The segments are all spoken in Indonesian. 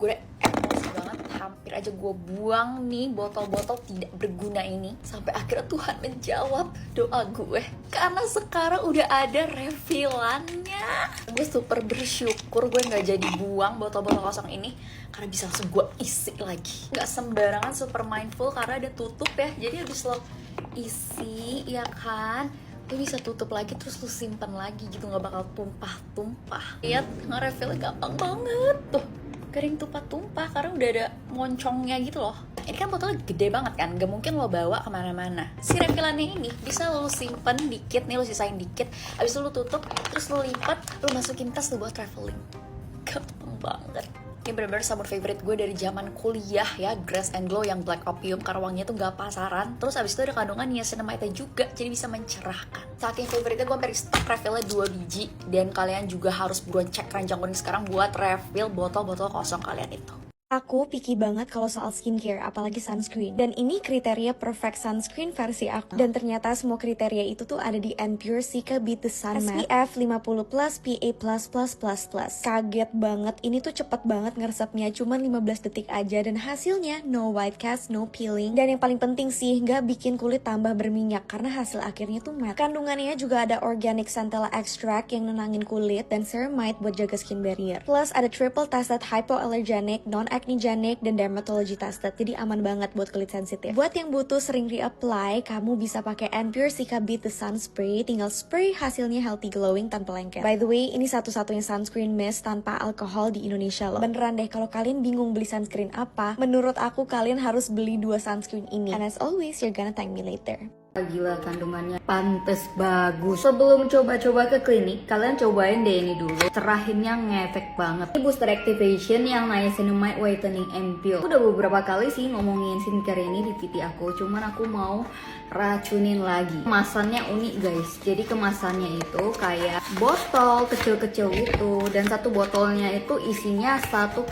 Gue udah emosi banget, hampir aja gue buang nih botol-botol tidak berguna ini. Sampai akhirnya Tuhan menjawab doa gue, karena sekarang udah ada refillannya. Gue super bersyukur gue gak jadi buang botol-botol kosong ini, karena bisa langsung gue isi lagi. Gak sembarangan super mindful karena ada tutup ya. Jadi habis lo isi ya kan, lu bisa tutup lagi terus lu simpan lagi gitu, nggak bakal tumpah-tumpah. Lihat, nge-refillnya gampang banget tuh, kering tumpah-tumpah karena udah ada moncongnya gitu loh. Ini kan botolnya gede banget kan, gak mungkin lo bawa kemana-mana. Si refillannya ini bisa lo simpen dikit nih, lo sisain dikit, abis itu lo tutup, terus lo lipat, lo masukin tas, lo buat traveling. Gampang banget. Ini bener-bener sabun favorite gue dari zaman kuliah ya, Grace and Glow yang Black Opium, karena wanginya tuh gak pasaran. Terus abis itu ada kandungan niacinamide juga, jadi bisa mencerahkan. Saking favorite-nya gue sampai restock refillnya 2 biji. Dan kalian juga harus buruan cek keranjang kuning sekarang buat refill botol-botol kosong kalian itu. Aku picky banget kalau soal skincare, apalagi sunscreen. Dan ini kriteria perfect sunscreen versi aku. Dan ternyata semua kriteria itu tuh ada di Pure Cica Beat the Sun Matte SPF 50+, PA+++++. Kaget banget, ini tuh cepet banget ngeresepnya, cuma 15 detik aja. Dan hasilnya no white cast, no peeling. Dan yang paling penting sih, nggak bikin kulit tambah berminyak, karena hasil akhirnya tuh matte. Kandungannya juga ada organic centella extract yang nenangin kulit, dan ceramide buat jaga skin barrier. Plus ada triple tested hypoallergenic, non-acnegenic, dan dermatology tested, jadi aman banget buat kulit sensitif. Buat yang butuh sering reapply, kamu bisa pakai Pure Cica Beat the Sun Spray, tinggal spray hasilnya healthy glowing tanpa lengket. By the way, ini satu-satunya sunscreen mist tanpa alkohol di Indonesia loh. Beneran deh, kalau kalian bingung beli sunscreen apa, menurut aku kalian harus beli 2 sunscreen ini. And as always, you're gonna thank me later. Gila, kandungannya pantes bagus. Sebelum coba-coba ke klinik, kalian cobain deh ini dulu. Cerahinnya ngefek banget. Ini booster activation yang niacinamide whitening ampoule. Udah beberapa kali sih ngomongin skincare ini di VT aku, cuman aku mau racunin lagi. Kemasannya unik guys. Jadi kemasannya itu kayak botol kecil-kecil gitu, dan satu botolnya itu isinya 1,5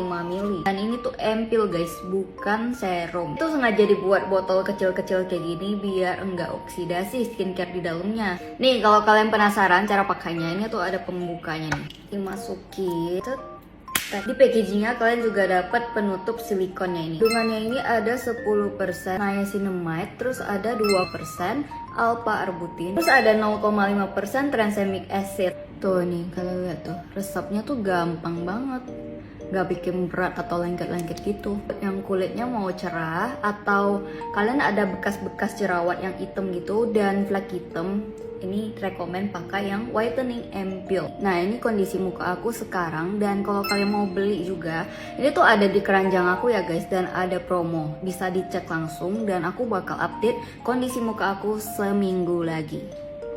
ml. Dan ini tuh ampoule guys, bukan serum. Itu sengaja dibuat botol kecil-kecil kayak gini biar enggak oksidasi skincare di dalamnya. Nih, kalau kalian penasaran cara pakainya, ini tuh ada pembukanya nih. Dimasukin. Di packagingnya kalian juga dapat penutup silikonnya ini. Kandungannya ini ada 10% niacinamide, terus ada 2% alpha arbutin, terus ada 0,5% tranexamic acid. Tuh nih, kalian lihat tuh, resepnya tuh gampang banget. Gak bikin berat atau lengket-lengket gitu. Yang kulitnya mau cerah atau kalian ada bekas-bekas jerawat yang hitam gitu dan flek hitam, ini rekomen pakai yang whitening ampoule. Nah, ini kondisi muka aku sekarang, dan kalau kalian mau beli juga, ini tuh ada di keranjang aku ya guys, dan ada promo, bisa dicek langsung, dan aku bakal update kondisi muka aku seminggu lagi.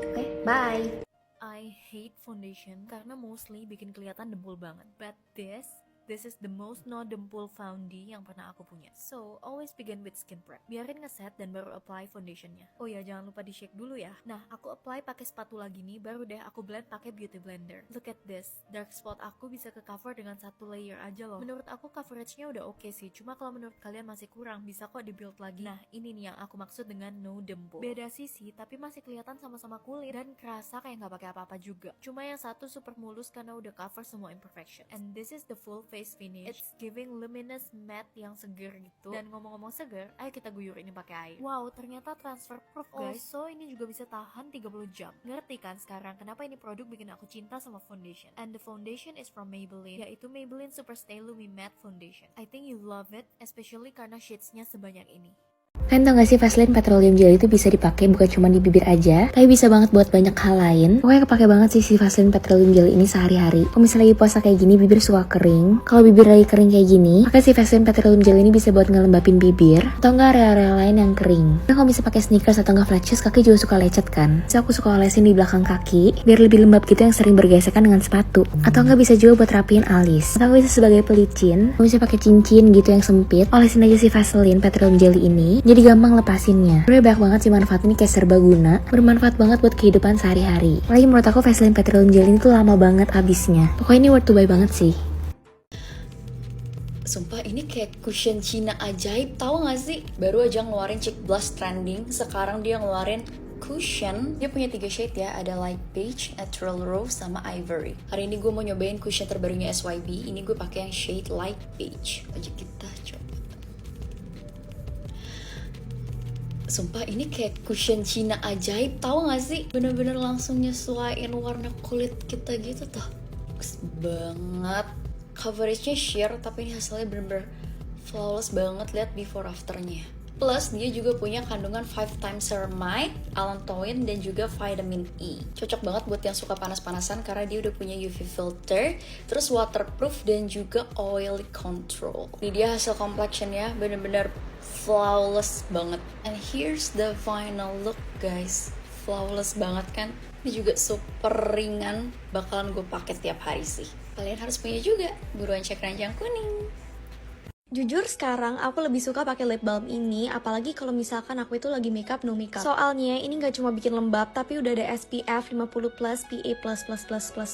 Oke, bye. I hate foundation karena mostly bikin kelihatan dempul banget. But this is the most no dempul foundie yang pernah aku punya. So, always begin with skin prep. Biarin ngeset dan baru apply foundationnya. Oh ya, jangan lupa di shake dulu ya. Nah, aku apply pakai spatula gini, baru deh aku blend pakai beauty blender. Look at this, dark spot aku bisa ke cover dengan 1 layer aja loh. Menurut aku coveragenya udah oke sih. Cuma kalau menurut kalian masih kurang, bisa kok di build lagi. Nah, ini nih yang aku maksud dengan no dempul. Beda sisi, tapi masih kelihatan sama-sama kulit dan kerasa kayak nggak pakai apa-apa juga. Cuma yang satu super mulus karena udah cover semua imperfection. And this is the full face finish. It's giving luminous matte yang seger gitu. Dan ngomong-ngomong seger, ayo kita guyur ini pakai air. Wow, ternyata transfer proof guys. So ini juga bisa tahan 30 jam. Ngerti kan sekarang kenapa ini produk bikin aku cinta sama foundation. And the foundation is from Maybelline, yaitu Maybelline Super Stay Lumi Matte Foundation. I think you love it, especially karena shades-nya sebanyak ini. Kalian tau gak sih Vaseline Petroleum Jelly itu bisa dipakai bukan cuma di bibir aja, tapi bisa banget buat banyak hal lain. Pokoknya kepake banget sih si Vaseline Petroleum Jelly ini sehari-hari. Kalau misalnya lagi puasa kayak gini, bibir suka kering. Kalau bibir lagi kering kayak gini, pakai si Vaseline Petroleum Jelly ini bisa buat ngelembapin bibir atau enggak area-area lain yang kering. Nah, kalau bisa pakai sneakers atau enggak flat shoes, kaki juga suka lecet kan. So aku suka olesin di belakang kaki biar lebih lembab gitu yang sering bergesekan dengan sepatu. Atau enggak bisa juga buat rapiin alis. Atau bisa sebagai pelicin, bisa pakai cincin gitu yang sempit. Olesin aja si Vaseline Petroleum Jelly ini. Jadi gampang lepasinnya. Sebenernya banyak banget sih manfaatnya, ini kayak serbaguna, bermanfaat banget buat kehidupan sehari-hari. Apalagi menurut aku Vaseline Petroleum Jelly ini tuh lama banget habisnya. Pokoknya ini worth to buy banget sih. Sumpah ini kayak cushion Cina ajaib, tahu gak sih? Baru aja ngeluarin Cheek Blush trending, sekarang dia ngeluarin cushion, dia punya 3 shade ya, ada light beige, natural rose, sama ivory. Hari ini gue mau nyobain cushion terbarunya SYB. Ini gue pakai yang shade light beige. Aja kita coba. Sumpah ini kayak cushion Cina ajaib, tahu gak sih? Bener-bener langsung nyesuaiin warna kulit kita gitu tuh. Bagus banget. Coveragenya sheer, tapi ini hasilnya bener-bener flawless banget. Lihat before afternya. Plus dia juga punya kandungan 5 times ceramide, allantoin, dan juga vitamin E. Cocok banget buat yang suka panas-panasan karena dia udah punya UV filter, terus waterproof dan juga oil control. Ini dia hasil complexionnya, bener-bener flawless banget. And here's the final look guys. Flawless banget kan? Ini juga super ringan, bakalan gue pakai tiap hari sih. Kalian harus punya juga. Buruan cek ranjang kuning. Jujur sekarang aku lebih suka pakai lip balm ini, apalagi kalau misalkan aku itu lagi makeup no makeup. Soalnya ini nggak cuma bikin lembab, tapi udah ada SPF 50+ PA+++++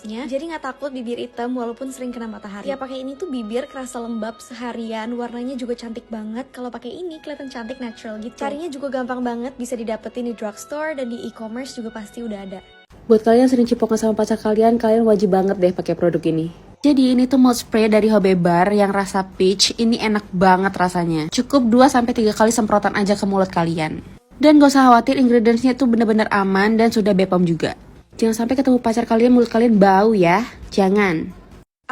nya. Jadi nggak takut bibir hitam walaupun sering kena matahari. Ya pakai ini tuh bibir kerasa lembab seharian, warnanya juga cantik banget. Kalau pakai ini kelihatan cantik natural gitu. Carinya juga gampang banget, bisa didapetin di drugstore dan di e-commerce juga pasti udah ada. Buat kalian yang sering cipokan sama pacar kalian wajib banget deh pakai produk ini. Jadi ini tuh mouth spray dari Hobe Bar yang rasa peach. Ini enak banget rasanya. Cukup 2-3 kali semprotan aja ke mulut kalian. Dan gak usah khawatir, ingredientsnya tuh bener-bener aman dan sudah BPOM juga. Jangan sampai ketemu pacar kalian mulut kalian bau ya. Jangan.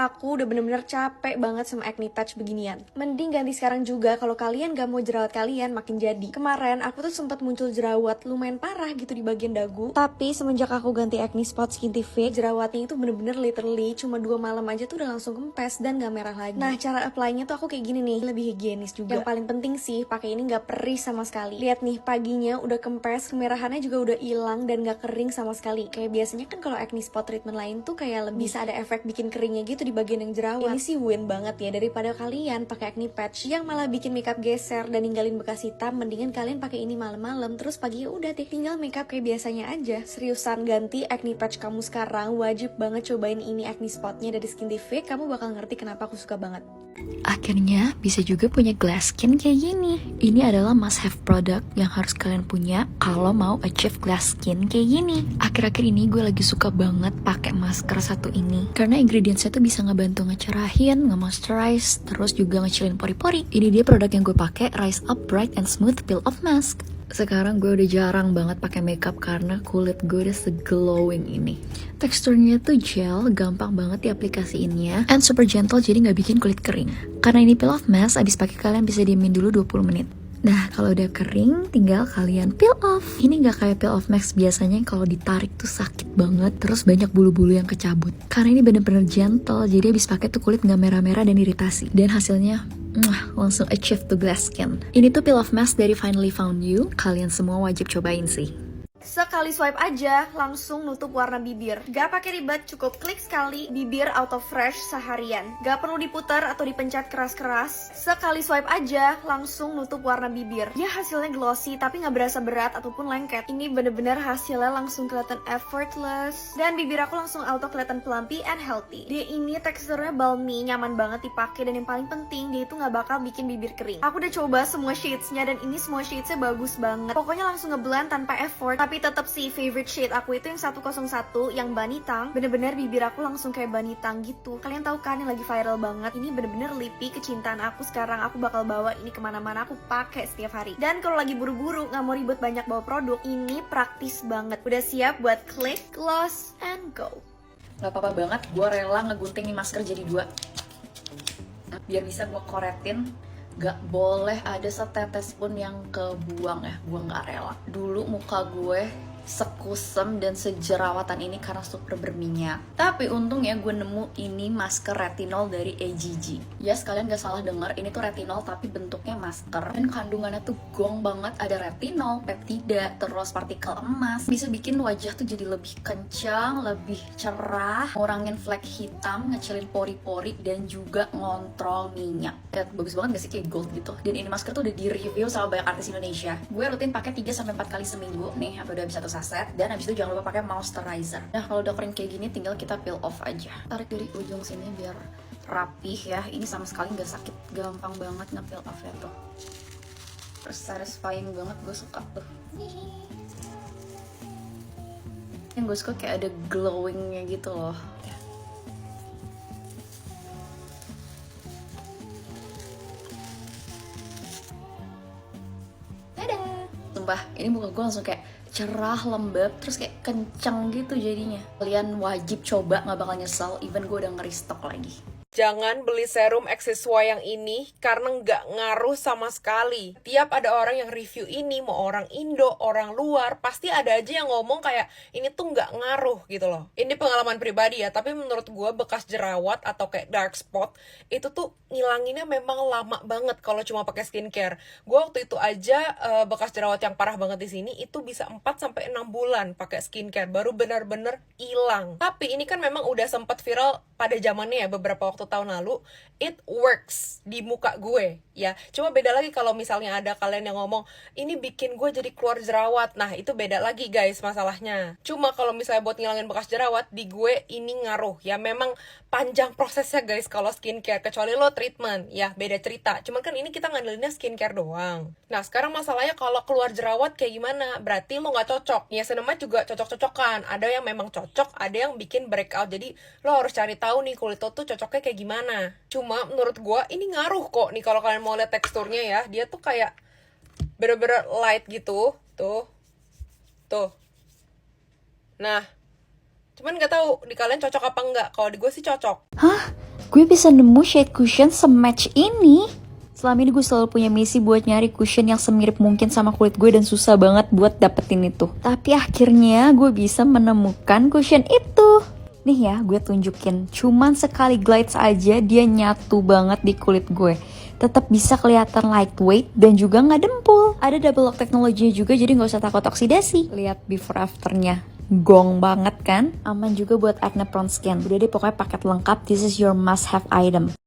Aku udah bener-bener capek banget sama acne patch beginian. Mending ganti sekarang juga kalau kalian gak mau jerawat kalian makin jadi. Kemarin aku tuh sempat muncul jerawat lumayan parah gitu di bagian dagu. Tapi semenjak aku ganti acne spot Skintific, jerawatnya itu bener-bener literally cuma 2 malam aja tuh udah langsung kempes dan gak merah lagi. Nah cara apply-nya tuh aku kayak gini nih, lebih higienis juga. Yang paling penting sih pakai ini gak perih sama sekali. Lihat nih paginya udah kempes, kemerahannya juga udah hilang dan gak kering sama sekali. Kayak biasanya kan kalau acne spot treatment lain tuh kayak lebih bisa ada efek bikin keringnya gitu di bagian yang jerawat. Ini sih win banget ya, daripada kalian pakai acne patch yang malah bikin makeup geser dan ninggalin bekas hitam, mendingan kalian pakai ini malam-malam terus pagi udah deh tinggal makeup kayak biasanya aja. Seriusan, ganti acne patch kamu sekarang, wajib banget cobain ini acne spotnya dari Skintific, kamu bakal ngerti kenapa aku suka banget. Akhirnya bisa juga punya glass skin kayak gini. Ini adalah must have product yang harus kalian punya kalau mau achieve glass skin kayak gini. Akhir-akhir ini gue lagi suka banget pakai masker satu ini karena ingredientsnya tuh bisa ngebantu ngecerahin, nge-moisturize, terus juga ngecilin pori-pori. Ini dia produk yang gue pakai, Rise Up Bright and Smooth Peel Off Mask. Sekarang gue udah jarang banget pakai makeup karena kulit gue udah seglowing ini. Teksturnya tuh gel, gampang banget diaplikasiinnya, and super gentle jadi nggak bikin kulit kering. Karena ini peel off mask, abis pakai kalian bisa diemin dulu 20 menit. Nah, kalau udah kering, tinggal kalian peel off. Ini nggak kayak peel off mask biasanya yang kalau ditarik tuh sakit banget, terus banyak bulu-bulu yang kecabut. Karena ini bener-bener gentle, jadi abis pakai tuh kulit nggak merah-merah dan iritasi. Dan hasilnya langsung achieve to glass skin. Ini tuh peel off mask dari Finally Found You. Kalian semua wajib cobain sih. Sekali swipe aja langsung nutup warna bibir. Gak pakai ribet, cukup klik sekali, bibir auto fresh seharian. Gak perlu diputar atau dipencet keras-keras. Sekali swipe aja langsung nutup warna bibir. Ya hasilnya glossy tapi gak berasa berat ataupun lengket. Ini bener-bener hasilnya langsung kelihatan effortless. Dan bibir aku langsung auto kelihatan plumpy and healthy. Dia ini teksturnya balmy, nyaman banget dipakai, dan yang paling penting dia itu gak bakal bikin bibir kering. Aku udah coba semua shadesnya dan ini semua shadesnya bagus banget. Pokoknya langsung ngeblend tanpa effort. Tapi tetap sih favorite shade aku itu yang 101 yang Bunny Tongue. Bener-bener bibir aku langsung kayak Bunny Tongue gitu. Kalian tahu kan yang lagi viral banget. Ini bener-bener lippy kecintaan aku. Sekarang aku bakal bawa ini kemana-mana, aku pakai setiap hari. Dan kalau lagi buru-buru nggak mau ribet banyak bawa produk, ini praktis banget. Udah siap buat klik, gloss, and go. Gak apa-apa banget, gue rela ngegunting nih masker jadi 2 biar bisa gue koretin. Gak boleh ada setetes pun yang kebuang ya, gue gak rela. Dulu muka gue sekusem dan sejerawatan ini karena super berminyak. Tapi untungnya gue nemu ini masker retinol dari AGG. Ya sekalian gak salah denger, ini tuh retinol tapi bentuknya masker. Dan kandungannya tuh gong banget, ada retinol, peptida, terus partikel emas. Bisa bikin wajah tuh jadi lebih kencang, lebih cerah, ngurangin flek hitam, ngecilin pori-pori, dan juga ngontrol minyak. Ya, bagus banget gak sih, kayak gold gitu. Dan ini masker tuh udah di review sama banyak artis Indonesia. Gue rutin pakai 3-4 kali seminggu nih, sampai udah habis 1 saset. Dan habis itu jangan lupa pakai moisturizer. Nah kalau udah kering kayak gini tinggal kita peel off aja. Tarik dari ujung sini biar rapih ya. Ini sama sekali nggak sakit, gampang banget nge-peel off ya tuh. Terus satisfying banget, gue suka tuh. Yang gue suka kayak ada glowingnya gitu loh. Dadah. Sumpah, ini muka gue langsung kayak cerah, lembab, terus kayak kenceng gitu jadinya. Kalian wajib coba, gak bakal nyesel. Even gue udah nge-restock lagi. Jangan beli serum Xiswa yang ini karena nggak ngaruh sama sekali. Tiap ada orang yang review ini, mau orang Indo, orang luar, pasti ada aja yang ngomong kayak ini tuh nggak ngaruh gitu loh. Ini pengalaman pribadi ya, tapi menurut gue bekas jerawat atau kayak dark spot itu tuh ngilanginnya memang lama banget kalau cuma pakai skincare. Gue waktu itu aja bekas jerawat yang parah banget di sini itu bisa 4-6 bulan pakai skincare baru benar-benar hilang. Tapi ini kan memang udah sempat viral pada zamannya ya beberapa waktu tahun lalu, it works di muka gue ya. Cuma beda lagi kalau misalnya ada kalian yang ngomong ini bikin gue jadi keluar jerawat. Nah itu beda lagi guys masalahnya. Cuma kalau misalnya buat ngilangin bekas jerawat di gue ini ngaruh ya. Memang panjang prosesnya guys kalau skincare, kecuali lo treatment ya beda cerita. Cuman kan ini kita ngandelinnya skincare doang. Nah sekarang masalahnya kalau keluar jerawat kayak gimana? Berarti lo nggak cocok. Niacinamide juga cocok-cocokan. Ada yang memang cocok, ada yang bikin breakout. Jadi lo harus cari tahu nih kulit lo tuh cocoknya kayak gimana. Cuma menurut gue ini ngaruh kok nih kalau kalian mau lihat teksturnya ya. Dia tuh kayak bener-bener light gitu. Tuh. Nah, cuman nggak tahu di kalian cocok apa enggak. Kalau di gue sih cocok. Hah? Gue bisa nemu shade cushion sematch ini? Selama ini gue selalu punya misi buat nyari cushion yang semirip mungkin sama kulit gue dan susah banget buat dapetin itu. Tapi akhirnya gue bisa menemukan cushion itu. Nih ya, gue tunjukin. Cuman sekali glides aja dia nyatu banget di kulit gue. Tetap bisa kelihatan lightweight dan juga nggak dempul. Ada double lock teknologinya juga, jadi nggak usah takut oksidasi. Lihat before afternya. Gong banget kan? Aman juga buat acne prone skin. Udah deh pokoknya paket lengkap. This is your must have item.